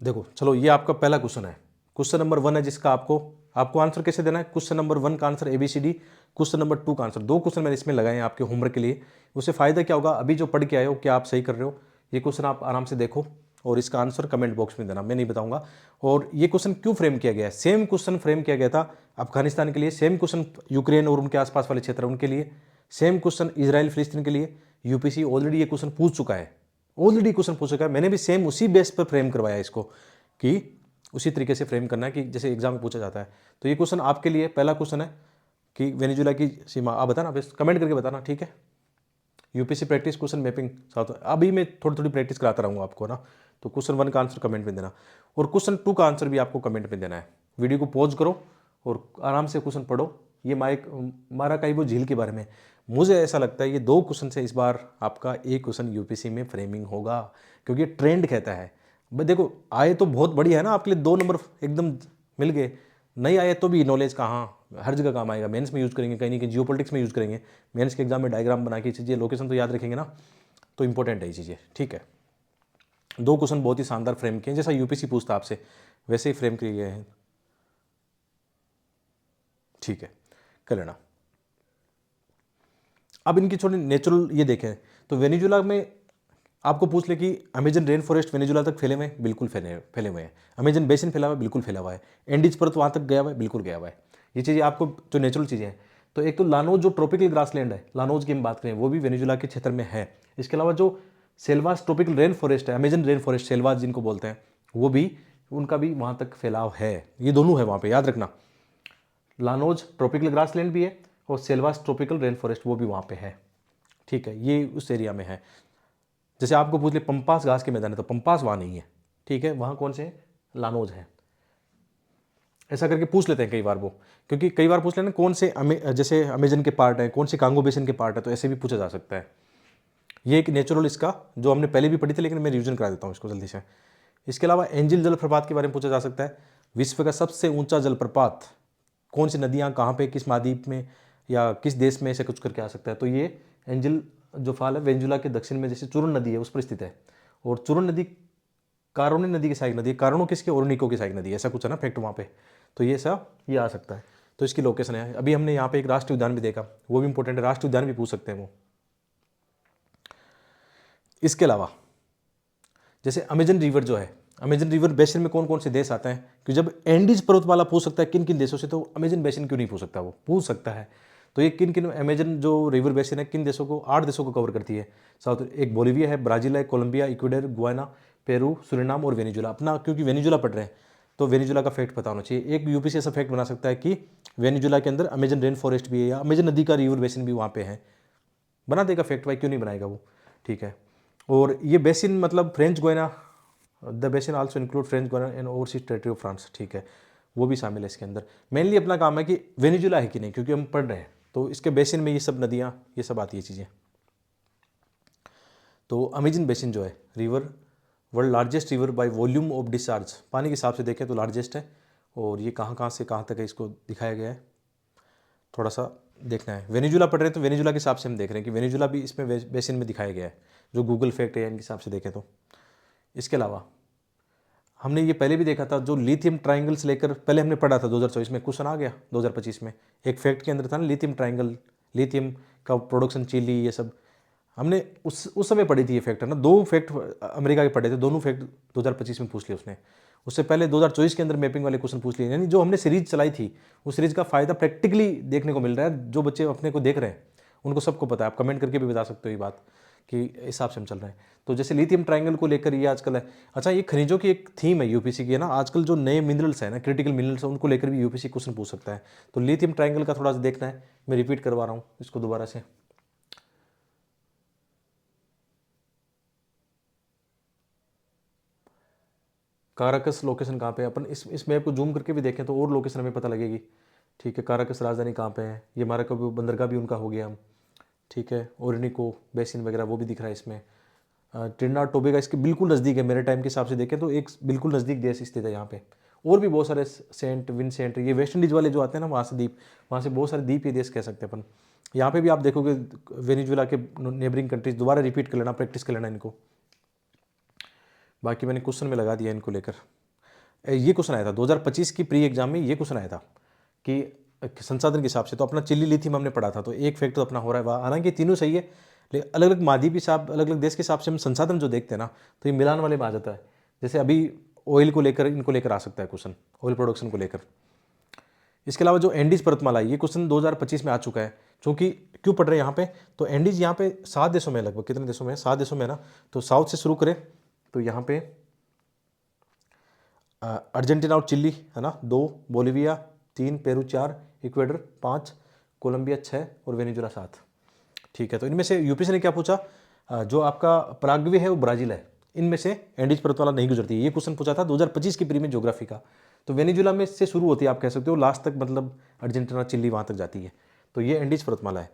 देखो चलो ये आपका पहला क्वेश्चन है, क्वेश्चन नंबर 1 है, जिसका आपको आंसर कैसे देना है। क्वेश्चन नंबर 1 का आंसर ABCD, क्वेश्चन नंबर 2 का आंसर। दो क्वेश्चन मैंने इसमें लगाए हैं आपके होमवर्क के लिए। उससे फायदा क्या होगा, अभी जो पढ़ के आए हो क्या आप सही कर रहे हो, ये क्वेश्चन आप आराम से देखो और इसका आंसर कमेंट बॉक्स में देना, मैं नहीं बताऊंगा। और ये क्वेश्चन क्यों फ्रेम किया गया है, सेम क्वेश्चन फ्रेम किया गया था अफगानिस्तान के लिए, सेम क्वेश्चन यूक्रेन और उनके आसपास वाले क्षेत्र उनके लिए, सेम क्वेश्चन इजराइल फिलिस्तीन के लिए। यूपीसी ऑलरेडी ये क्वेश्चन पूछ चुका है, ऑलरेडी क्वेश्चन पूछ चुका है, मैंने भी सेम उसी बेस पर फ्रेम करवाया इसको, कि उसी तरीके से फ्रेम करना है कि जैसे एग्जाम में पूछा जाता है। तो ये क्वेश्चन आपके लिए पहला क्वेश्चन है कि वेनेजुला की सीमा, आप बताना, बस कमेंट करके बताना, ठीक है। UPC practice question mapping south, अभी मैं थोड़ी थोड़ी प्रैक्टिस कराता रहूँगा आपको ना। तो क्वेश्चन 1 का आंसर कमेंट में देना और क्वेश्चन 2 का आंसर भी आपको कमेंट में देना है। वीडियो को पॉज करो और आराम से क्वेश्चन पढ़ो। ये माराकाइबो झील के बारे में मुझे ऐसा लगता है ये 2 क्वेश्चन से इस बार आपका एक क्वेश्चन यूपीसी में फ्रेमिंग होगा, क्योंकि ट्रेंड कहता है। भाई देखो आए तो बहुत बढ़िया है ना, आपके लिए 2 नंबर एकदम मिल गए, नहीं आए तो भी नॉलेज कहाँ, हर जगह काम आएगा। मेंस में यूज़ करेंगे, कहीं नहीं कहीं जियोपॉलिटिक्स में यूज़ करेंगे, मेंस के एग्जाम में डायग्राम बना के चीज़ें, लोकेशन तो याद रखेंगे ना, तो इंपॉर्टेंट है ये चीज़ें, ठीक है। 2 क्वेश्चन बहुत ही शानदार फ्रेम किए, जैसा यूपीसी पूछता आपसे वैसे ही फ्रेम किए गए हैं, ठीक है, कर लेना। अब इनकी थोड़ी नेचुरल ये देखें तो वेनेजुला में आपको पूछ ले कि अमेजन रेन फॉरेस्ट वेनेजुला तक फैले हुए हैं, बिल्कुल फैले हुए हैं। अमेजन बेसिन फैला हुआ है, बिल्कुल फैला हुआ है। एंडीज पर्वत वहाँ तक गया हुआ है, बिल्कुल गया हुआ है। ये चीज़ें आपको जो नेचुरल चीज़ें हैं, तो एक तो लानोज जो ट्रॉपिकल ग्रासलैंड है, लानोज की हम बात करें, वो भी वेनेजुला के क्षेत्र में है। इसके अलावा जो सेल्वास ट्रॉपिकल रेन फॉरेस्ट है, अमेजन रेन फॉरेस्ट सेल्वास जिनको बोलते हैं, वो भी, उनका भी वहाँ तक फैलाव है। ये दोनों है वहाँ पर, याद रखना। लानोज ट्रॉपिकल ग्रासलैंड भी है और सेल्वास ट्रॉपिकल रेन फॉरेस्ट वो भी वहाँ पे है, ठीक है, ये उस एरिया में है। जैसे आपको पूछ ले पंपास घास के मैदान है, तो पंपास वहाँ नहीं है, ठीक है, वहाँ कौन से लानोज है, ऐसा करके पूछ लेते हैं कई बार वो, क्योंकि कई बार पूछ लेना कौन से जैसे अमेजन के पार्ट है, कौन से कांगो बेसिन के पार्ट है, तो ऐसे भी पूछा जा सकता है। ये एक नेचुरल इसका जो हमने पहले भी पढ़ी थी, लेकिन मैं रिवीजन करा देता हूँ इसको जल्दी से। इसके अलावा एंजिल जलप्रपात के बारे में पूछा जा सकता है। विश्व का सबसे ऊंचा जलप्रपात कौन सी नदियाँ कहाँ पे, किस महाद्वीप में या किस देश में, ऐसे कुछ करके आ सकता है। तो ये एंजल जो फॉल है वेनेजुला के दक्षिण में जैसे चुरुन नदी है उस पर स्थित है, और चुरुन नदी कारोनी नदी की सहायक नदी है, कारणों किसके, ओरनिको की सहायक नदी है, ऐसा कुछ है ना फैक्ट वहाँ पे। तो ये सब ये आ सकता है। तो इसकी लोकेशन है। अभी हमने यहाँ पे एक राष्ट्रीय उद्यान भी देखा, वो भी इंपॉर्टेंट है, राष्ट्रीय उद्यान भी पूछ सकते हैं वो। इसके अलावा जैसे अमेजन रिवर जो है, अमेजन रिवर बेसिन में कौन कौन से देश आते हैं, कि जब एंडीज पर्वतमाला पूछ सकता है किन किन देशों से, तो अमेजन बेसिन क्यों नहीं पूछ सकता, वो पूछ सकता है। तो ये किन किन, अमेजन जो रिवर बेसिन है किन देशों को, 8 देशों को कवर करती है। साउथ एक बोलिविया है, ब्राजील है, Colombia, Ecuador, Guyana, Peru, Suriname और वेनेजुला। अपना क्योंकि वेनेजुला पढ़ रहे हैं तो वेनेजुला का फैक्ट पता होना चाहिए। एक यूपीसी ऐसा फैक्ट बना सकता है कि वेनेजुला के अंदर अमेजन रेन फॉरेस्ट भी है, या अमेजन नदी का रिवर बेसिन भी वहाँ पे है, बना देगा फैक्ट, भाई क्यों नहीं बनाएगा वो, ठीक है। और ये बेसिन मतलब French Guyana, the basin also include French Guyana and overseas territory of France, ठीक है, वो भी शामिल है इसके अंदर। मेनली अपना काम है कि वेनेजुला है कि नहीं, क्योंकि हम पढ़ रहे हैं तो इसके बेसिन में ये सब नदियाँ ये सब आती है चीज़ें। तो अमेजन बेसिन जो है river, world largest river by volume of discharge, पानी के हिसाब से देखें तो लार्जेस्ट है। और ये कहाँ कहाँ से कहाँ तक है इसको दिखाया गया है, थोड़ा सा देखना है। वेनेजुला पढ़ रहे हैं तो वेनेजुला के हिसाब से हम देख रहे हैं कि वेनेजुला भी इसमें बेसिन में दिखाया गया है, जो गूगल फैक्ट है इनके हिसाब से देखें तो। इसके अलावा हमने ये पहले भी देखा था, जो लिथियम ट्राइंगल से लेकर पहले हमने पढ़ा था 2024 में, क्वेश्चन आ गया 2025 में, एक फैक्ट के अंदर था ना लिथियम ट्राइंगल, लिथियम का प्रोडक्शन चिली, ये सब हमने उस समय पढ़ी थी ये फैक्ट है ना। 2 फैक्ट अमेरिका के पढ़े थे, दोनों फैक्ट 2025 में पूछ लिए उसने। उससे पहले 2024 के अंदर मैपिंग वाले क्वेश्चन पूछ लिए, यानी जो हमने सीरीज चलाई थी उस सीरीज का फायदा प्रैक्टिकली देखने को मिल रहा है। जो बच्चे अपने को देख रहे हैं उनको सबको पता है, आप कमेंट करके भी बता सकते हो ये बात कि हिसाब से हम चल रहे हैं। तो जैसे लिथियम ट्राइंगल को लेकर ये आजकल है। अच्छा, ये खनिजों की एक थीम है यूपीसी की है ना, आजकल जो नए मिनरल्स है ना, क्रिटिकल मिनरल्स है, उनको लेकर भी यूपीसी क्वेश्चन पूछ सकता है। तो लिथियम ट्राइंगल का थोड़ा सा देखना है, मैं रिपीट करवा रहा हूँ इसको दोबारा से। काराकस लोकेशन कहाँ पे है, अपन इस मैप को जूम करके भी देखें तो और लोकेशन हमें पता लगेगी, ठीक है। काराकस राजधानी कहाँ पे है, ये हमारा कभी बंदरगाह भी उनका हो गया हम, ठीक है। ओरनिको बेसिन वगैरह वो भी दिख रहा है इसमें। ट्रिनिडाद टोबैगो इसके बिल्कुल नज़दीक है, मेरे टाइम के हिसाब से देखें तो एक बिल्कुल नज़दीक देश स्थित है यहाँ पे। और भी बहुत सारे सेंट विंसेंट, ये वेस्ट इंडीज़ वाले जो आते हैं ना वहाँ से द्वीप, वहाँ से बहुत सारे द्वीप ये देश कह सकते हैं अपन। यहाँ पे भी आप देखोगे वेनेजुला के नेबरिंग कंट्रीज, दोबारा रिपीट कर लेना, प्रैक्टिस कर लेना इनको, बाकी मैंने क्वेश्चन में लगा दिया इनको लेकर। ये क्वेश्चन आया था 2025 की प्री एग्जाम में, ये क्वेश्चन आया था कि संसाधन के हिसाब से तो अपना चिली लिथियम हमने पढ़ा था, तो एक फैक्ट तो अपना हो रहा है वहाँ, हालांकि तीनों सही है, लेकिन अलग अलग महाद्वीप हिसाब, अलग अलग देश के हिसाब से हम संसाधन जो देखते हैं ना, तो ये मिलान वाले में आ जाता है। जैसे अभी ऑयल को लेकर इनको लेकर आ सकता है क्वेश्चन, ऑयल प्रोडक्शन को लेकर। इसके अलावा जो एंडीज पर्वतमाला है, ये क्वेश्चन 2025 में आ चुका है, क्योंकि क्यों पढ़ रहे हैं यहाँ पे, तो एंडीज यहाँ पे 7 देशों में, लगभग कितने देशों में, 7 देशों में ना। तो साउथ से शुरू करें तो यहाँ पे अर्जेंटीना और चिली है ना 2, बोलिविया 3, पेरू 4, इक्वेडर 5, कोलंबिया 6 और वेनेजुला 7, ठीक है। तो इनमें से यूपीसी ने क्या पूछा, जो आपका पराग्वे है वो ब्राज़ील है, इनमें से एंडीज पर्वतमाला नहीं गुजरती है, ये क्वेश्चन पूछा था 2025 की प्री में ज्योग्राफी का। तो वेनेजुला में से शुरू होती है आप कह सकते हो, लास्ट तक मतलब अर्जेंटीना चिली वहाँ तक जाती है, तो ये एंडीज पर्वतमाला है,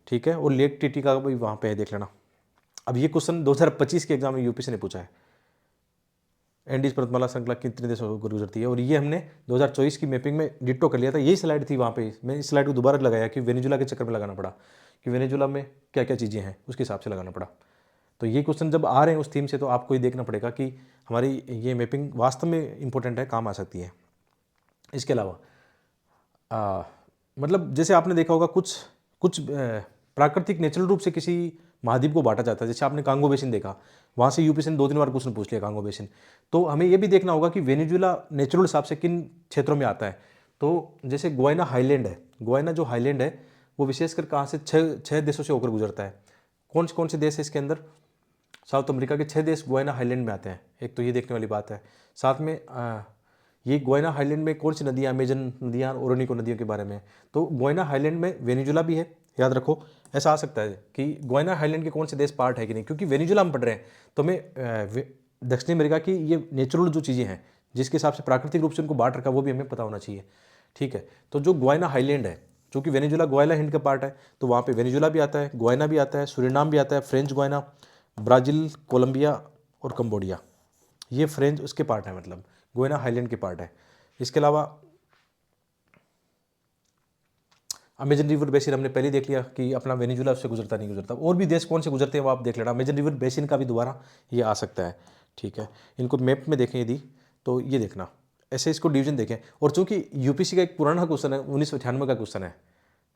ठीक है। और लेक टिटिका भी वहाँ पे है, देख लेना। अब ये क्वेश्चन 2025 के एग्जाम में यूपीसी ने पूछा है, एंडीज पर्वतमाला श्रृंखला कितने देशों को गुजरती है, और ये हमने 2024 की मैपिंग में डिट्टो कर लिया था, यही स्लाइड थी वहाँ पे। मैं इस स्लाइड को दोबारा लगाया कि वेनेजुला के चक्कर में लगाना पड़ा, कि वेनेजुला में क्या क्या चीज़ें हैं उसके हिसाब से लगाना पड़ा। तो ये क्वेश्चन जब आ रहे हैं उस थीम से, तो आपको ये देखना पड़ेगा कि हमारी ये मैपिंग वास्तव में इंपॉर्टेंट है, काम आ सकती है। इसके अलावा मतलब जैसे आपने देखा होगा कुछ कुछ प्राकृतिक नेचुरल रूप से किसी महाद्वीप को बांटा जाता है, जैसे आपने कांगो बेसिन देखा, वहाँ से यूपीसी ने 2-3 बार क्वेश्चन पूछ लिया कांगो बेसिन। तो हमें ये भी देखना होगा कि वेनेजुला नेचुरल हिसाब से किन क्षेत्रों में आता है। तो जैसे गोयना हाईलैंड है, गोयना जो हाईलैंड है वो विशेषकर कहाँ से, 6 देशों से होकर गुजरता है। कौन से देश है इसके अंदर, साउथ अमेरिका के 6 देश गोयना हाईलैंड में आते हैं, एक तो ये देखने वाली बात है। साथ में ये गोयना हाईलैंड में कौन सी नदियाँ, अमेजन नदियाँ, ओरोनिको नदियों के बारे में। तो गोयना हाईलैंड में वेनेजुला भी है, याद रखो। ऐसा आ सकता है कि गोयना हाईलैंड के कौन से देश पार्ट है कि नहीं, क्योंकि वेनेजुला हम पढ़ रहे हैं तो हमें दक्षिण अमेरिका की ये नेचुरल जो चीज़ें हैं जिसके हिसाब से प्राकृतिक रूप से उनको बांट रखा, वो भी हमें पता होना चाहिए, ठीक है। तो जो गोयना हाईलैंड है, चूँकि वेनेजुला गोयला हिंड का पार्ट है, तो वहाँ पे वेनेजुला भी आता है, गोयना भी आता है, सुरिनाम भी आता है, फ्रेंच गोयना, ब्राज़ील, कोलंबिया और कंबोडिया, ये फ्रेंच उसके पार्ट है, मतलब गोयना हाईलैंड के पार्ट है। इसके अलावा अमेजन रिवर बेसिन हमने पहले देख लिया कि अपना वेनेजुला उससे गुजरता नहीं गुजरता। और भी देश कौन से गुजरते हैं वो आप देख लेना। अमेजन रिवर बेसिन का भी दोबारा ये आ सकता है, ठीक है। इनको मैप में देखें यदि, तो ये देखना ऐसे इसको डिवीजन देखें। और चूंकि यूपीसी का एक पुराना क्वेश्चन है 1998 का क्वेश्चन है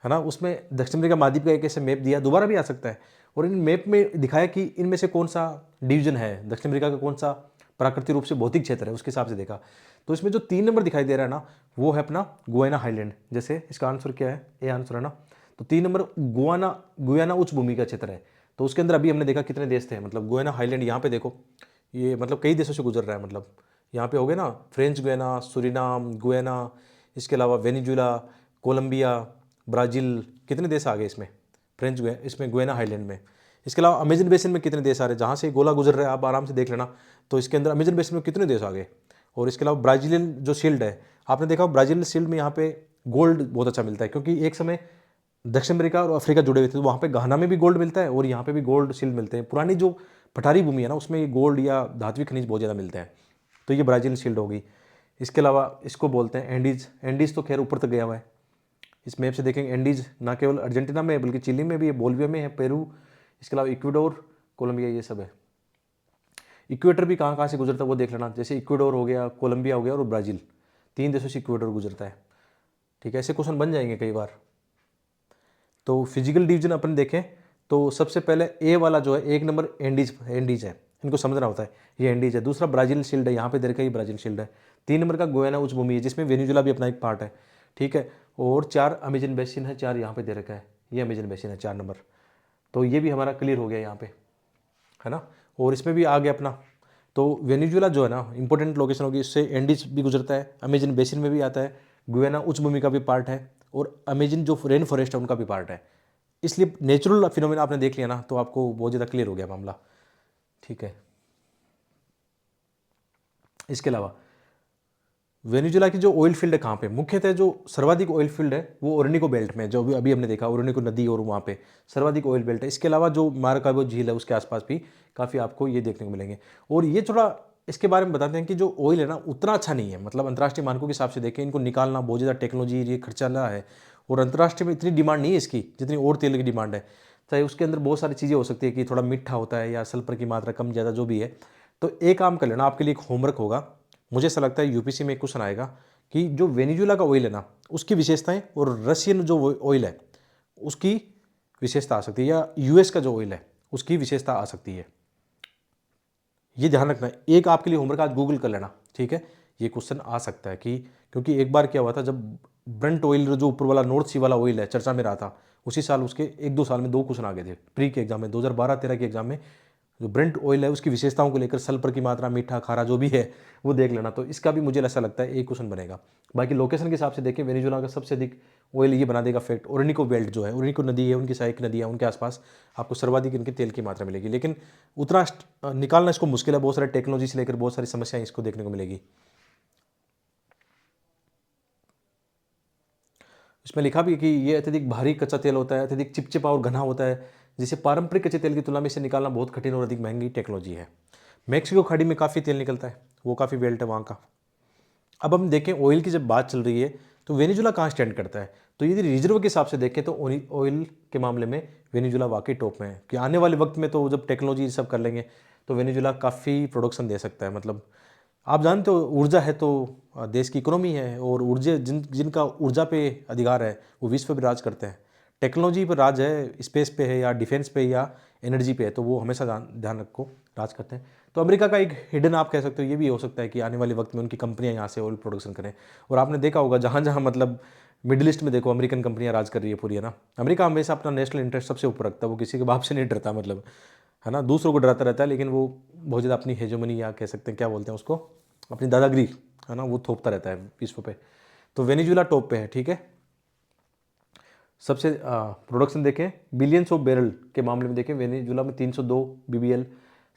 ना, उसमें दक्षिण अमेरिका महाद्वीप का एक ऐसे मैप दिया, दोबारा भी आ सकता है। और इन मैप में दिखाया कि इनमें से कौन सा डिवीजन है, दक्षिण अमेरिका का कौन सा प्राकृतिक रूप से भौतिक क्षेत्र है, उसके हिसाब से देखा। तो इसमें जो 3 नंबर दिखाई दे रहा है ना, वो है अपना गुयाना हाईलैंड। जैसे इसका आंसर क्या है, ए आंसर है ना। तो 3 नंबर गुयाना उच्च भूमि का क्षेत्र है। तो उसके अंदर अभी हमने देखा कितने देश थे, मतलब गुयाना हाईलैंड यहाँ पे देखो, ये मतलब कई देशों से गुजर रहा है। मतलब यहाँ पे हो गए ना फ्रेंच गुयाना, सुरीनाम, गुयाना, इसके अलावा वेनेजुला, कोलंबिया, ब्राज़ील, कितने देश आ गए इसमें फ्रेंच इसमें गुयाना हाईलैंड में। इसके अलावा अमेजन बेसिन में कितने देश आ रहे हैं, जहाँ से गोला गुजर रहा है आप आराम से देख लेना। तो इसके अंदर अमेजन बेसिन में कितने देश आ गए। और इसके अलावा ब्राज़ीलियन जो शील्ड है, आपने देखा ब्राज़ीलियन शील्ड में यहाँ पे गोल्ड बहुत अच्छा मिलता है, क्योंकि एक समय दक्षिण अमेरिका और अफ्रीका जुड़े हुए थे, तो वहाँ पे घाना में भी गोल्ड मिलता है और यहाँ पे भी गोल्ड शील्ड मिलते हैं। पुरानी जो पठारी भूमि है ना, उसमें ये गोल्ड या धात्विक खनिज बहुत ज़्यादा मिलते हैं। तो ये ब्राज़ील शील्ड होगी। इसके अलावा इसको बोलते हैं एंडीज। एंडीज तो खैर ऊपर तक गया हुआ है। इस मैप से देखेंगे एंडीज ना केवल अर्जेंटीना में है बल्कि चिली में भी है, बोलिविया में है, पेरू, इसके अलावा इक्वाडोर, कोलंबिया, ये सब है। इक्वेटर भी कहाँ कहाँ से गुजरता है वो देख लेना। जैसे इक्वाडोर हो गया, कोलंबिया हो गया और ब्राज़ील, 3 देशों से इक्वेटर गुजरता है, ठीक है। ऐसे क्वेश्चन बन जाएंगे कई बार। तो फिजिकल डिवीजन अपन देखें तो सबसे पहले ए वाला जो है 1 नंबर एंडीज है, इनको समझना होता है, ये एंडीज है। दूसरा ब्राज़ील शील्ड है, यहाँ पे देखा ये ब्राज़ील शील्ड है। 3 नंबर का गुयाना उच्च भूमि है, जिसमें वेनेजुला भी अपना एक पार्ट है, ठीक है। और 4 अमेजन बेसिन है, 4 यहाँ पे दे रखा है, ये अमेजन बेसिन है 4 नंबर। तो ये भी हमारा क्लियर हो गया यहाँ पे, है ना। और इसमें भी आ गया अपना। तो वेनेजुला जो है ना इंपॉर्टेंट लोकेशन होगी, इससे एंडीज भी गुजरता है, अमेजन बेसिन में भी आता है, गुयाना उच्च भूमि का भी पार्ट है, और अमेजन जो रेन फॉरेस्ट है उनका भी पार्ट है। इसलिए नेचुरल फिनोमेना आपने देख लिया ना, तो आपको बहुत ज़्यादा क्लियर हो गया मामला, ठीक है। इसके अलावा वेनेजुला की जो ऑयल फील्ड है कहाँ पे, मुख्यतः जो सर्वाधिक ऑयल फील्ड है वो ओरनिको बेल्ट में, जो अभी हमने देखा ओरनिको नदी और वहाँ पे सर्वाधिक ऑयल बेल्ट है। इसके अलावा जो माराकाबो झील है उसके आसपास भी काफ़ी आपको ये देखने को मिलेंगे। और ये थोड़ा इसके बारे में बताते हैं कि जो ऑयल है ना उतना अच्छा नहीं है, मतलब अंतर्राष्ट्रीय मानकों के हिसाब से देखें इनको निकालना बहुत ज़्यादा टेक्नोलॉजी ये खर्चा ना है, और अंतर्राष्ट्रीय में इतनी डिमांड नहीं है इसकी जितनी और तेल की डिमांड है। चाहे उसके अंदर बहुत सारी चीज़ें हो सकती है कि थोड़ा मीठा होता है या सल्फर की मात्रा कम ज़्यादा जो भी है। तो एक काम कर लेना, आपके लिए एक होमवर्क होगा, मुझे ऐसा लगता है यूपीसी में एक क्वेश्चन आएगा कि जो वेनेजुला का ऑयल है ना उसकी विशेषताएं और रशियन जो ऑयल है उसकी विशेषता आ सकती है, या यूएस का जो ऑयल है उसकी विशेषता आ सकती है। ये ध्यान रखना, एक आपके लिए होमवर्क आज गूगल कर लेना, ठीक है। ये क्वेश्चन आ सकता है कि क्योंकि एक बार क्या हुआ था जब ब्रंट ऑयल जो ऊपर वाला नॉर्थ सी वाला ऑयल है चर्चा में रहा था, उसी साल उसके 1-2 साल में 2 क्वेश्चन आ गए थे प्री के एग्जाम में, 2012-13 के एग्जाम में। जो ब्रेंट ऑयल है उसकी विशेषताओं को लेकर सल्फर की मात्रा, मीठा, खारा जो भी है वो देख लेना। तो इसका भी मुझे ऐसा लगता है एक क्वेश्चन बनेगा। बाकी लोकेशन के हिसाब से देखें वेनेजुला का सबसे अधिक ऑयल ये बना देगा फैक्ट, ओरनिको बेल्ट जो है, ओरनिको नदी है, उनकी सहायक नदी है, उनके आसपास आपको सर्वाधिक इनके तेल की मात्रा मिलेगी। लेकिन उतना निकालना इसको मुश्किल है, बहुत सारे टेक्नोलॉजी से लेकर बहुत सारी समस्याएं इसको देखने को मिलेगी। इसमें लिखा भी है कि ये अत्यधिक भारी कच्चा तेल होता है, अत्यधिक चिपचिपा और घना होता है, जिसे पारंपरिक कच्चे तेल की तुलना में इसे निकालना बहुत कठिन और अधिक महंगी टेक्नोलॉजी है। मैक्सिको खाड़ी में काफ़ी तेल निकलता है, वो काफ़ी बेल्ट है वहाँ का। अब हम देखें ऑयल की जब बात चल रही है तो वेनेजुला कहाँ स्टैंड करता है। तो यदि रिजर्व के हिसाब से देखें तो ऑयल के मामले में वेनेजुला वाकई टॉप में है, कि आने वाले वक्त में तो जब टेक्नोलॉजी सब कर लेंगे तो वेनेजुला काफ़ी प्रोडक्शन दे सकता है। मतलब आप जानते हो ऊर्जा है तो देश की इकोनॉमी है, और ऊर्जा जिनका ऊर्जा पे अधिकार है वो विश्व पे राज करते हैं। टेक्नोलॉजी पर राज है, स्पेस पे है या डिफेंस पे या एनर्जी पे है, तो वो हमेशा ध्यान रखो राज करते हैं। तो अमेरिका का एक हिडन आप कह सकते हो, ये भी हो सकता है कि आने वाले वक्त में उनकी कंपनियां यहाँ से ऑयल प्रोडक्शन करें। और आपने देखा होगा जहाँ जहाँ मतलब मिडिल ईस्ट में देखो अमेरिकन कंपनियां राज कर रही है पूरी, है ना। अमेरिका हमेशा अपना नेशनल इंटरेस्ट सबसे ऊपर रखता है, वो किसी के बाप से नहीं डरता, मतलब है ना, दूसरों को डराता रहता है, लेकिन वो बहुत ज़्यादा अपनी हेजोमनी या कह सकते हैं क्या बोलते हैं उसको, अपनी दादागिरी, है ना, वो थोपता रहता है विश्व पे। तो वेनेजुला टॉप पे है, ठीक है। सबसे प्रोडक्शन देखें बिलियंस ऑफ बैरल के मामले में देखें वेनेजुला में 302 BBL,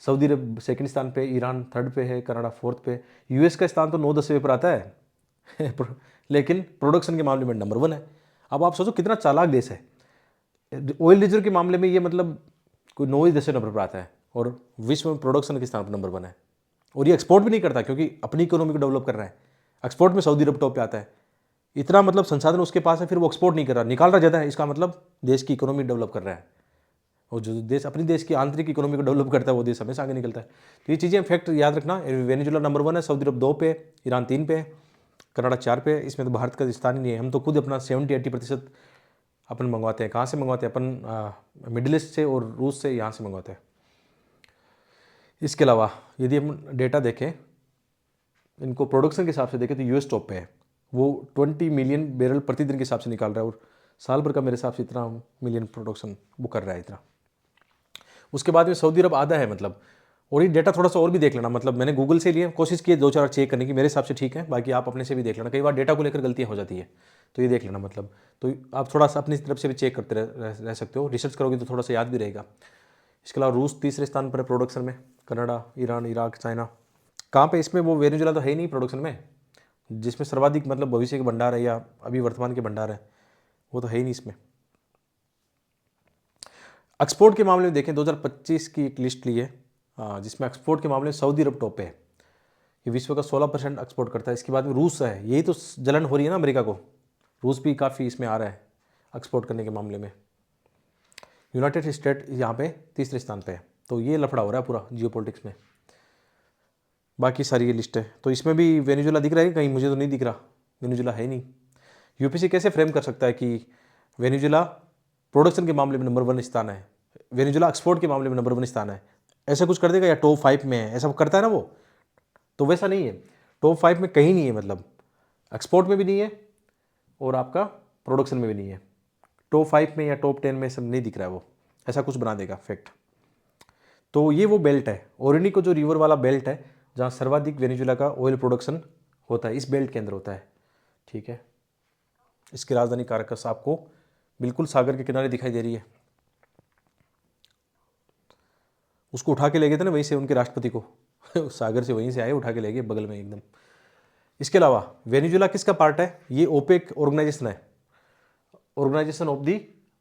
सऊदी अरब सेकंड स्थान पे, ईरान थर्ड पे है, कनाडा फोर्थ पे, यूएस का स्थान तो 9-10वें पर आता है लेकिन प्रोडक्शन के मामले में नंबर 1 है। अब आप सोचो कितना चालाक देश है। ऑयल रिजर्व के मामले में ये मतलब कोई 9-10वें नंबर पर आता है, और विश्व में प्रोडक्शन के स्थान पर नंबर 1 है। और ये एक्सपोर्ट भी नहीं करता क्योंकि अपनी इकोनॉमी को डेवलप कर रहा है, एक्सपोर्ट में सऊदी अरब टॉप पे आता है। इतना मतलब संसाधन उसके पास है, फिर वो एक्सपोर्ट नहीं कर रहा, निकाल रहा ज़्यादा है। इसका मतलब देश की इकोनॉमी डेवलप कर रहा है। और जो देश अपनी देश की आंतरिक इकोनॉमी को डेवलप करता है वो देश हमेशा आगे निकलता है। तो ये चीज़ें फैक्ट याद रखना। वेनेजुला नंबर 1 है, सऊदी अरब 2 पे, ईरान 3 पे, कनाडा 4 पे। इसमें तो भारत का स्थान ही नहीं है। हम तो खुद अपना 70-80% अपन मंगवाते हैं। कहाँ से मंगवाते हैं अपन? मिडिल ईस्ट से और रूस से, यहाँ से मंगवाते हैं। इसके अलावा यदि हम डेटा देखें, इनको प्रोडक्शन के हिसाब से देखें तो यूएस टॉप पे है। वो 20 मिलियन बैरल प्रतिदिन के हिसाब से निकाल रहा है, और साल भर का मेरे हिसाब से इतना मिलियन प्रोडक्शन वो कर रहा है इतना। उसके बाद में सऊदी अरब आधा है मतलब। और ये डेटा थोड़ा सा और भी देख लेना, मतलब मैंने गूगल से लिए कोशिश की 2-4 चेक करने की, मेरे हिसाब से ठीक है, बाकी आप अपने से भी देख लेना। कई बार डेटा को लेकर गलतियाँ हो जाती है, तो ये देख लेना मतलब। तो आप थोड़ा सा अपनी तरफ से भी चेक करते रह सकते हो। रिसर्च करोगे तो थोड़ा सा याद भी रहेगा। इसके अलावा रूस तीसरे स्थान पर है प्रोडक्शन में, कनाडा, ईरान, इराक, चाइना। कहाँ पे? इसमें वो वेनेजुला तो है ही नहीं प्रोडक्शन में, जिसमें सर्वाधिक मतलब भविष्य के भंडार है या अभी वर्तमान के भंडार है, वो तो है ही नहीं इसमें। एक्सपोर्ट के मामले में देखें, 2025 की एक लिस्ट ली है जिसमें एक्सपोर्ट के मामले में सऊदी अरब टॉप पे है। ये विश्व का 16% एक्सपोर्ट करता है। इसके बाद में रूस है। यही तो जलन हो रही है ना अमेरिका को। रूस भी काफ़ी इसमें आ रहा है एक्सपोर्ट करने के मामले में। यूनाइटेड स्टेट यहाँ पे तीसरे स्थान पे है। तो ये लफड़ा हो रहा है पूरा जियोपॉलिटिक्स में। बाकी सारी ये लिस्ट है। तो इसमें भी वेनेजुला दिख रहा है कहीं? मुझे तो नहीं दिख रहा, वेनेजुला है नहीं। यूपीसी कैसे फ्रेम कर सकता है कि वेनेजुला प्रोडक्शन के मामले में नंबर 1 स्थान है, वेनेजुला एक्सपोर्ट के मामले में नंबर 1 स्थान है? ऐसा कुछ कर देगा या टॉप 5 में है, ऐसा करता है ना वो? तो वैसा नहीं है। टॉप 5 में कहीं नहीं है, मतलब एक्सपोर्ट में भी नहीं है और आपका प्रोडक्शन में भी नहीं है। टॉप 5 में या टॉप 10 में सब नहीं दिख रहा है वो। ऐसा कुछ बना देगा फैक्ट। तो ये वो बेल्ट है, ओरेनिको जो रिवर वाला बेल्ट है, जहाँ सर्वाधिक वेनेजुला का ऑयल प्रोडक्शन होता है, इस बेल्ट के अंदर होता है। ठीक है। इसकी राजधानी काराकस आपको बिल्कुल सागर के किनारे दिखाई दे रही है। उसको उठा के ले गए थे ना वहीं से उनके राष्ट्रपति को सागर से वहीं से आए, उठा के ले गए बगल में एकदम। इसके अलावा वेनेजुला किसका पार्ट है? ये ओपेक ऑर्गेनाइजेशन है, organisation of the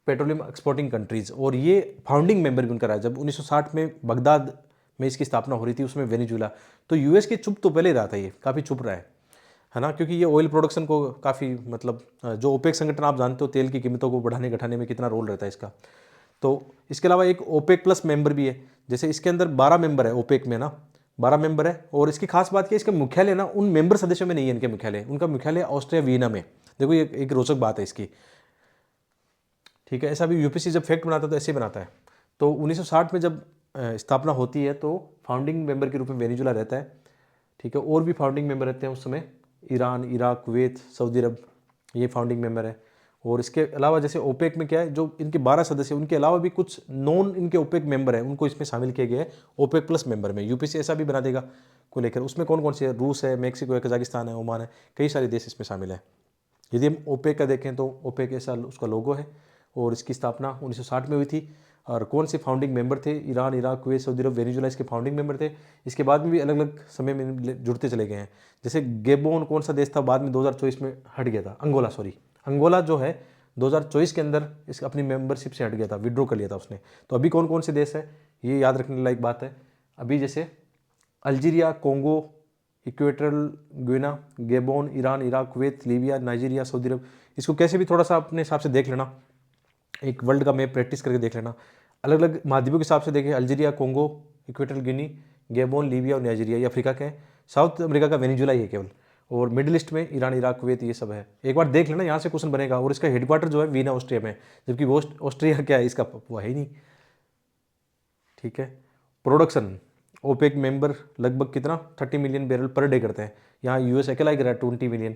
petroleum exporting countries. और ये फाउंडिंग मेंबर भी उनका रहा है। जब 1960 में बगदाद में इसकी स्थापना हो रही थी, उसमें वेनेजुला, तो यूएस के चुप तो पहले रहा था, ये काफ़ी चुप रहा है ना, क्योंकि ये ऑयल प्रोडक्शन को काफ़ी मतलब जो ओपेक संगठन आप जानते हो तेल की कीमतों को बढ़ाने घटाने में कितना रोल रहता है इसका। तो इसके अलावा एक ओपेक प्लस मेंबर भी है। जैसे इसके अंदर 12 मेंबर है ओपेक में ना, 12 मेंबर है। और इसकी खास बात क्या है, इसका मुख्यालय ना उन मेंबर सदस्यों में नहीं है, इनके मुख्यालय, उनका मुख्यालय ऑस्ट्रिया वियना में। देखो ये एक रोचक बात है इसकी। ठीक है। ऐसा भी यूपीसी जब फैक्ट बनाता है तो ऐसे ही बनाता है। तो 1960 में जब स्थापना होती है तो फाउंडिंग मेंबर के रूप में वेनेजुला रहता है। ठीक है। और भी फाउंडिंग मेंबर रहते हैं उस समय, ईरान, इराक, कुवैत, सऊदी अरब, ये फाउंडिंग मेंबर है। और इसके अलावा जैसे ओपेक में क्या है, जो इनके 12 सदस्य, उनके अलावा भी कुछ नॉन इनके ओपेक मेंबर है, उनको इसमें शामिल किया गया है ओपेक प्लस मेंबर में। यूपीसी ऐसा भी बना देगा को लेकर। उसमें कौन कौन से है? रूस है, मैक्सिको है, कजाकिस्तान है, ओमान है, कई सारे देश इसमें शामिल है। यदि हम ओपेक का देखें तो ओपेक ऐसा उसका लोगो है, और इसकी स्थापना 1960 में हुई थी। और कौन से फाउंडिंग मेंबर थे? ईरान, इराक, कुवैत, सऊदी अरब, वेनेजुला इसके फाउंडिंग मेंबर थे। इसके बाद में भी अलग अलग समय में जुड़ते चले गए हैं। जैसे गेबोन कौन सा देश था, बाद में 2024 में हट गया था, अंगोला, सॉरी अंगोला जो है 2024 के अंदर इस अपनी मेंबरशिप से हट गया था, विड्रॉ कर लिया था उसने। तो अभी कौन कौन से देश है ये याद रखने लायक बात है। अभी जैसे Algeria, Congo, Equatorial Guinea, Gabon, Iran, Iraq, Kuwait, Libya, Nigeria, Saudi Arab. इसको कैसे भी थोड़ा सा अपने हिसाब से देख लेना, एक वर्ल्ड का मैप प्रैक्टिस करके देख लेना। अलग अलग महाद्वीपों के हिसाब से देखें, Algeria, Congo, Equatorial Guinea, गेबोन, Libya और नाइजीरिया, ये अफ्रीका के हैं। साउथ अमेरिका का वेनेजुला ही है केवल। और मिडिल ईस्ट में ईरान, इराक, कुवैत, ये सब है। एक बार देख लेना, यहाँ से क्वेश्चन बनेगा। और इसका हेडक्वार्टर जो है वीना ऑस्ट्रिया में, जबकि वो ऑस्ट्रिया क्या है इसका वो है ही नहीं। ठीक है। प्रोडक्शन ओपेक मेंबर लगभग कितना 30 मिलियन बैरल पर डे करते हैं। यहाँ यूएस अकेला ही कर रहा है 20 मिलियन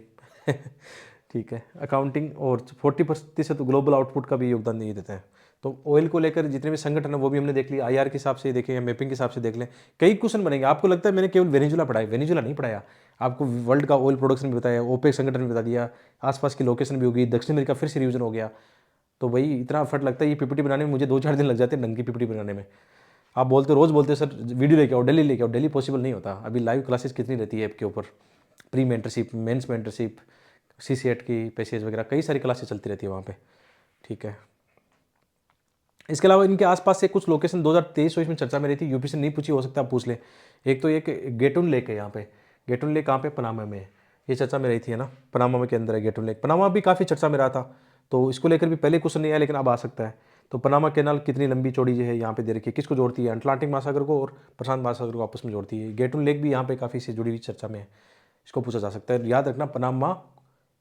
ठीक है। अकाउंटिंग और 40% ग्लोबल आउटपुट का भी योगदान नहीं देते हैं। तो ऑयल को लेकर जितने भी संगठन है वो भी हमने देख लिया, आईआर के हिसाब से देखें या मैपिंग के हिसाब से देख लें। कई क्वेश्चन बनेंगे। आपको लगता है मैंने केवल वेनेजुला पढ़ाया? वेनेजुला नहीं पढ़ाया, आपको वर्ल्ड का ऑयल प्रोडक्शन भी बताया, ओपेक संगठन भी बता दिया, आसपास की लोकेशन भी होगी, दक्षिण अमेरिका फिर से रिवीजन हो गया। तो भाई इतना एफर्ट लगता है ये पीपीटी बनाने में, मुझे 2-4 दिन लग जाते हैं ढंग की पीपीटी बनाने में। आप बोलते रोज़ बोलते सर वीडियो लेके आओ, डेली लेके आओ, डेली पॉसिबल नहीं होता। अभी लाइव क्लासेस कितनी रहती है ऐप के ऊपर, प्री मेंटरशिप, मेंस मेंटरशिप, सीसीएट की पैसेज वगैरह, कई सारी क्लासेस चलती रहती है वहाँ पे। ठीक है। इसके अलावा इनके आसपास से कुछ लोकेशन 2023 में चर्चा में रही थी, यूपी से नहीं पूछी, हो सकता है आप पूछ लें। एक तो ये गेटुन लेक है यहाँ पे। गेटुन लेक कहाँ पे? पनामा में है। ये चर्चा में रही थी, है ना, पनामा में के अंदर है गेटवे लेक। पनामा भी काफ़ी चर्चा में रहा था, तो इसको लेकर भी पहले क्वेश्चन नहीं आया, लेकिन अब आ सकता है। तो पनामा कैनाल कितनी लंबी चौड़ी जो है यहाँ पे दे रखी है, किसको जोड़ती है, अटलांटिक महासागर को और प्रशांत महासागर को आपस में जोड़ती है। गेटवे लेक भी यहाँ पे काफ़ी से जुड़ी हुई चर्चा में है, इसको पूछा जा सकता है। याद रखना, पनामा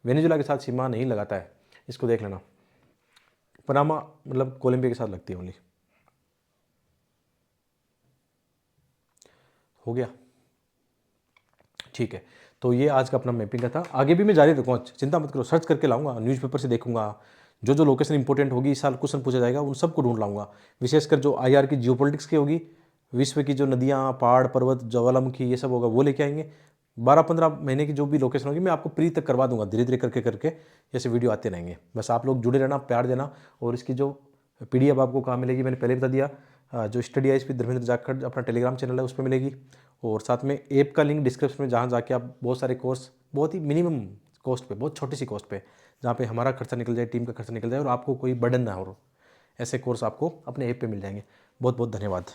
वेनेजुला के साथ सीमा नहीं लगाता है, इसको देख लेना। पनामा मतलब कोलंबिया के साथ लगती है ओनली। हो गया, ठीक है। तो ये आज का अपना मैपिंग का था, आगे भी मैं जारी रखूँगा, चिंता मत करो, सर्च करके लाऊंगा, न्यूज़पेपर से देखूंगा, जो जो लोकेशन इंपॉर्टेंट होगी इस साल क्वेश्चन पूछा जाएगा उन सबको ढूंढ लाऊंगा। विशेषकर जो आईआर की जियोपॉलिटिक्स की होगी, विश्व की जो नदियाँ, पहाड़, पर्वत, ज्वालामुखी, ये सब होगा, वो लेके आएंगे। 12-15 महीने की जो भी लोकेशन होगी मैं आपको प्री तक करवा दूंगा, धीरे धीरे करके करके जैसे वीडियो आते रहेंगे। बस आप लोग जुड़े रहना, प्यार देना। और इसकी जो PDF आपको कहाँ मिलेगी, मैंने पहले बता दिया, जो स्टडी ISP धर्मेंद्र जाखड़ अपना टेलीग्राम चैनल है उस पर मिलेगी। और साथ में ऐप का लिंक डिस्क्रिप्शन में, जहाँ जाके आप बहुत सारे कोर्स बहुत ही मिनिमम कॉस्ट पे, बहुत छोटी सी कॉस्ट पे, जहाँ पे हमारा खर्चा निकल जाए, टीम का खर्चा निकल जाए और आपको कोई बर्डन ना हो, ऐसे कोर्स आपको अपने ऐप पे मिल जाएंगे। बहुत बहुत धन्यवाद।